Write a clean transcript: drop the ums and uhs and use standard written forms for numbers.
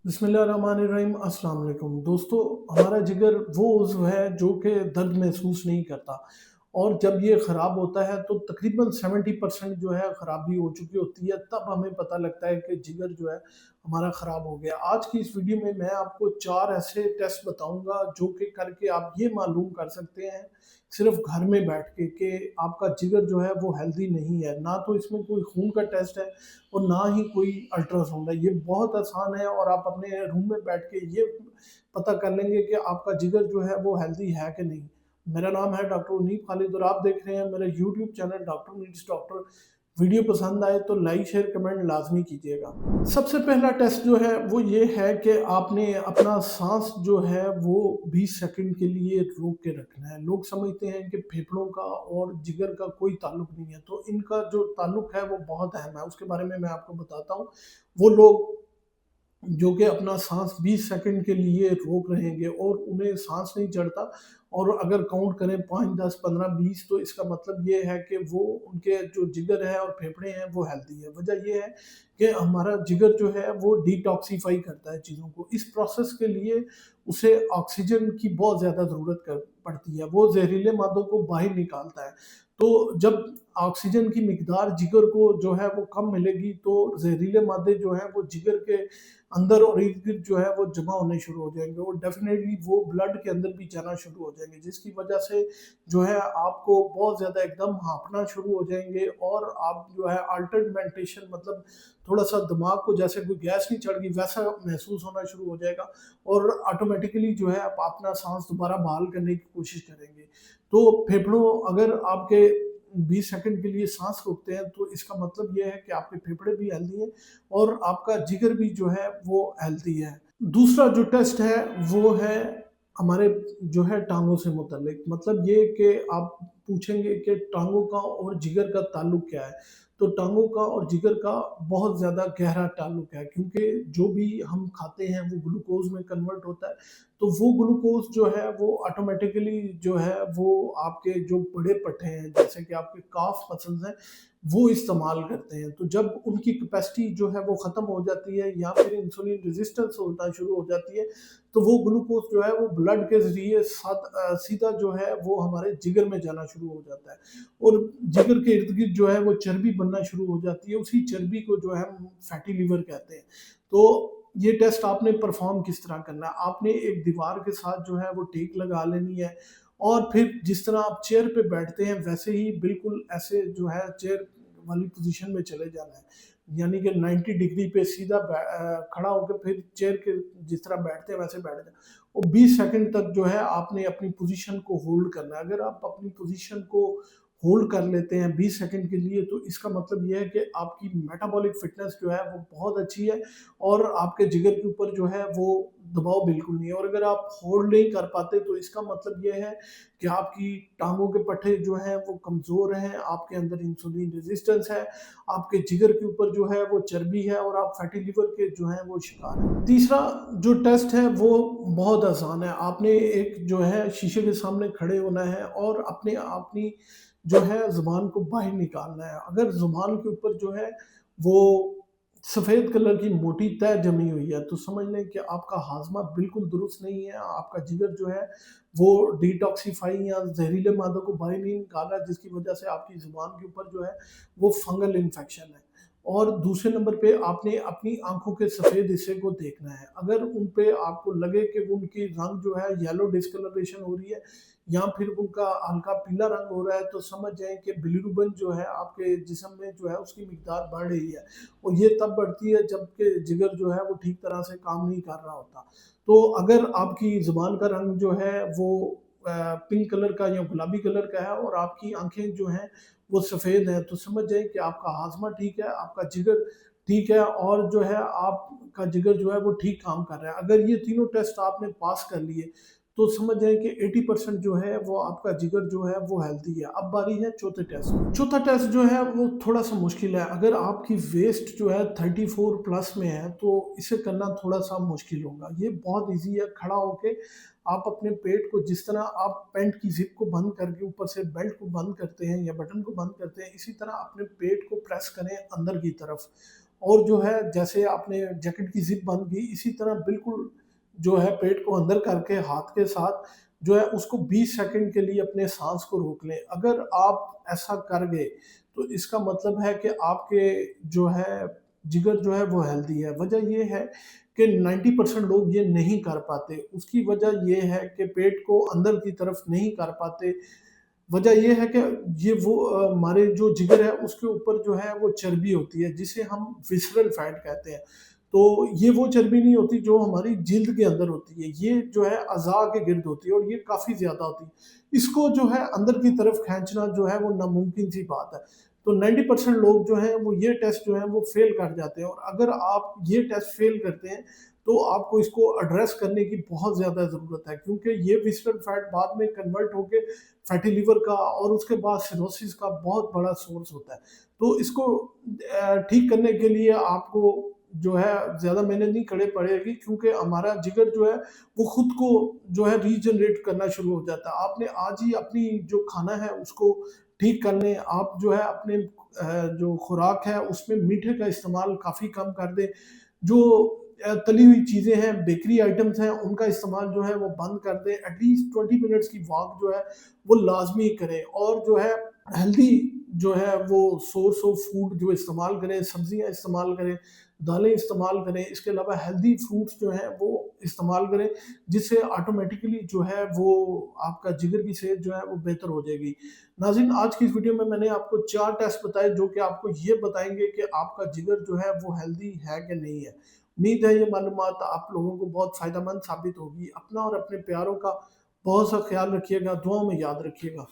बिस्मिल्लाहिर्रहमानिर्रहीम अस्सलाम वालेकुम दोस्तों। हमारा जिगर वो उज़्व है जो कि दर्द महसूस नहीं करता, और जब ये ख़राब होता है तो तकरीबन 70% जो है ख़राबी हो चुकी होती है, तब हमें पता लगता है कि जिगर जो है हमारा ख़राब हो गया। आज की इस वीडियो में मैं आपको 4 ऐसे टेस्ट बताऊँगा जो कि करके आप ये मालूम कर सकते हैं सिर्फ़ घर में बैठ के कि आपका जिगर जो है वो हेल्दी नहीं है। ना तो इसमें कोई खून का टेस्ट है और ना ही कोई अल्ट्रासाउंड है। ये बहुत आसान है और आप अपने रूम में बैठ के ये पता कर लेंगे कि आपका जिगर जो है वो हेल्दी है कि नहीं। मेरा नाम है डॉक्टर उन्नीब खालिद और आप देख रहे हैं मेरा YouTube channel doctor needs doctor. Video पसंद आए तो लाइक शेयर कमेंट लाजमी कीजिएगा। सबसे पहला टेस्ट जो है वो ये है कि आपने अपना सांस जो है वो 20 सेकंड के लिए रोक के रखना है। लोग समझते हैं कि फेफड़ों का और जिगर का कोई ताल्लुक नहीं है, तो इनका जो ताल्लुक है वो बहुत अहम है। उसके बारे में मैं आपको बताता हूँ। वो लोग जो कि अपना साँस 20 सेकंड के लिए रोक रहेंगे और उन्हें साँस नहीं चढ़ता, और अगर काउंट करें 5, 10, 15, 20, तो इसका मतलब ये है कि वो उनके जो जिगर है और फेफड़े हैं वो हेल्दी है। वजह ये है कि हमारा जिगर जो है वो डिटॉक्सिफ़ाई करता है चीज़ों को। इस प्रोसेस के लिए उसे ऑक्सीजन की बहुत ज़्यादा ज़रूरत पड़ती है। वो ज़हरीले मादों को बाहर निकालता है। तो जब ऑक्सीजन की मिकदार जिगर को जो है वो कम मिलेगी तो ज़हरीले मादे जो हैं वो जिगर के अंदर और इर्द-गिर्द जो है वो जमा होने शुरू हो जाएँगे और डेफ़िनेटली वो ब्लड के अंदर भी जाना शुरू हो जाएँगे, जिसकी वजह से जो है आपको बहुत ज़्यादा एकदम हाँफना शुरू हो जाएँगे और आप जो है अल्टर्ड मेंटेशन, मतलब थोड़ा-सा दिमाग को जैसे कोई गैस नहीं चढ़ गई वैसा महसूस होना शुरू हो जाएगा और ऑटोमैटिकली जो है आप अपना साँस दोबारा बहाल करने की कोशिश करेंगे। तो फेफड़ों अगर आपके 20 सेकंड के लिए साँस रोकते हैं तो इसका मतलब ये है कि आपके फेफड़े भी हेल्दी हैं और आपका जिगर भी जो है वो हेल्दी है। दूसरा जो टेस्ट है वो है हमारे जो है टाँगों से मुतल्लिक, मतलब ये कि आप पूछेंगे कि टाँगों का और जिगर का ताल्लुक क्या है? तो टाँगों का और जिगर का बहुत ज़्यादा गहरा ताल्लुक है, क्योंकि जो भी हम खाते हैं वो ग्लूकोज़ में कन्वर्ट होता है। तो वो ग्लूकोज़ जो है वो ऑटोमैटिकली जो है वो आपके जो बड़े पट्टे हैं, जैसे कि आपके काफ मसल्स हैं, वो इस्तेमाल करते हैं। तो जब उनकी कैपेसिटी जो है वो ख़त्म हो जाती है या फिर इंसुलिन रेजिस्टेंस होना शुरू हो जाती है, तो वो ग्लूकोज़ जो है वो ब्लड के ज़रिए सीधा जो है वो हमारे जिगर में जाना शुरू हो जाता है और जिगर के इर्द-गिर्द जो है वो चर्बी बनना शुरू हो जाती है। उसी चर्बी को जो है हम फैटी लिवर कहते हैं। तो ये टेस्ट आपने परफ़ॉर्म किस तरह करना है? आपने एक दीवार के साथ जो है वो टेक लगा लेनी है और फिर जिस तरह आप चेयर पे बैठते हैं वैसे ही बिल्कुल ऐसे जो है चेयर वाली पोज़ीशन में चले जाना है। यानी कि 90 डिग्री पे सीधा खड़ा होकर फिर चेयर के जिस तरह बैठते हैं वैसे बैठ जाएँ और 20 सेकंड तक जो है आपने अपनी पोज़ीशन को होल्ड करना है। अगर आप अपनी पोज़ीशन को होल्ड कर लेते हैं 20 सेकंड के लिए, तो इसका मतलब ये है कि आपकी मेटाबॉलिक फ़िटनेस जो है वो बहुत अच्छी है और आपके जिगर के ऊपर जो है वो दबाव बिल्कुल नहीं है, और अगर आप होल्ड नहीं कर पाते तो इसका मतलब ये है कि आपकी टाँगों के पट्टे जो हैं वो कमज़ोर हैं, आपके अंदर इंसुलिन रेज़िस्टेंस है, आपके जिगर के ऊपर जो है वो चर्बी है और आप फैटी लिवर के जो हैं वो शिकार हैं। तीसरा जो टेस्ट है वो बहुत आसान है। आपने एक जो है शीशे के सामने खड़े होना है और अपने अपनी जो है ज़ुबान को बाहर निकालना है। अगर ज़ुबान के ऊपर जो है वो सफ़ेद कलर की मोटी तह जमी हुई है, तो समझ लें कि आपका हाज़मा बिल्कुल दुरुस्त नहीं है। आपका जिगर जो है वो डिटॉक्सिफ़ाई या ज़हरीले मादों को बाहर नहीं निकाल रहा है, जिसकी वज़ह से आपकी ज़ुबान के ऊपर जो है वो फंगल इन्फेक्शन है। और दूसरे नंबर पे आपने अपनी आँखों के सफ़ेद हिस्से को देखना है। अगर उन पे आपको लगे कि वो उनकी रंग जो है येलो डिस्कलरेशन हो रही है या फिर उनका हल्का पीला रंग हो रहा है, तो समझ जाएँ कि बिलिरुबिन जो है आपके जिस्म में जो है उसकी मिकदार बढ़ रही है। और ये तब बढ़ती है जबकि जिगर जो है वो ठीक तरह से काम नहीं कर रहा होता। तो अगर आपकी ज़ुबान का रंग जो है वो पिंक कलर का या गुलाबी कलर का है और आपकी आँखें जो हैं वो सफ़ेद हैं, तो समझ जाइए कि आपका हाज़मा ठीक है, आपका जिगर ठीक है और जो है आपका जिगर जो है वो ठीक काम कर रहा है। अगर ये तीनों टेस्ट आपने पास कर लिए, तो समझ जाएँ कि 80% जो है वो आपका जिगर जो है वो हेल्दी है। अब बारी है चौथे टेस्ट की। चौथा टेस्ट जो है वो थोड़ा-सा मुश्किल है। अगर आपकी वेस्ट जो है 34 प्लस में है, तो इसे करना थोड़ा-सा मुश्किल होगा। ये बहुत ईज़ी है, खड़ा होके आप अपने पेट को जिस तरह आप पैंट की ज़िप को बंद करके ऊपर से बेल्ट को बंद करते हैं या बटन को बंद करते हैं, इसी तरह अपने पेट को प्रेस करें अंदर की तरफ और जो है जैसे आपने जैकेट की ज़िप बंद की, इसी तरह बिल्कुल जो है पेट को अंदर करके हाथ के साथ जो है उसको 20 सेकंड के लिए अपने साँस को रोक लें। अगर आप ऐसा कर गए, तो इसका मतलब है कि आपके जो है जिगर जो है वो हेल्दी है। वजह ये है कि 90% लोग ये नहीं कर पाते। उसकी वजह ये है कि पेट को अंदर की तरफ नहीं कर पाते। वजह ये है कि ये वो हमारे जो जिगर है उसके ऊपर जो है वो चर्बी होती है जिसे हम विसरल फैट कहते हैं। तो ये वो चर्बी नहीं होती जो हमारी जिल्द के अंदर होती है, ये जो है अज़ा के गिर्द होती है और ये काफ़ी ज़्यादा होती है। इसको जो है अंदर की तरफ खींचना जो है वो नामुमकिन सी बात है। तो 90% लोग जो हैं वो ये टेस्ट जो है वो फ़ेल कर जाते हैं और अगर आप ये टेस्ट फ़ेल करते हैं तो आपको इसको एड्रेस करने की बहुत ज़्यादा ज़रूरत है क्योंकि ये विसरल फैट बाद में कन्वर्ट होके फैटी लिवर का और उसके बाद सिरोसिस का बहुत बड़ा सोर्स होता है। तो इसको ठीक करने के लिए आपको जो है ज़्यादा मेहनत नहीं करनी पड़ेगी क्योंकि हमारा जिगर जो है वो खुद को जो है रीजनरेट करना शुरू हो जाता है। आपने आज ही अपनी जो खाना है उसको ठीक कर लें। आप जो है अपने जो खुराक है उसमें मीठे का इस्तेमाल काफ़ी कम कर दें। जो तली हुई चीज़ें हैं, बेकरी आइटम्स हैं, उनका इस्तेमाल जो है वो बंद कर दें। एटलीस्ट 20 मिनट्स की वॉक जो है वो लाज़मी करें और जो है हेल्दी जो है वो सोर्स ऑफ फूड जो इस्तेमाल करें, सब्जियाँ इस्तेमाल करें, दालें इस्तेमाल करें। इसके अलावा हेल्दी फ्रूट्स जो हैं वो इस्तेमाल करें, जिससे ऑटोमेटिकली जो है वो आपका जिगर की सेहत जो है वो बेहतर हो जाएगी। नाज़रीन, आज की इस वीडियो में मैंने आपको 4 टेस्ट बताए जो कि आपको ये बताएँगे कि आपका जिगर जो है वो हेल्दी है कि नहीं है। उम्मीद है ये मालूमात आप लोगों को बहुत फ़ायदेमंद साबित होगी। अपना और अपने प्यारों का बहुत सा ख़्याल रखिएगा, दुआओं में याद रखिएगा।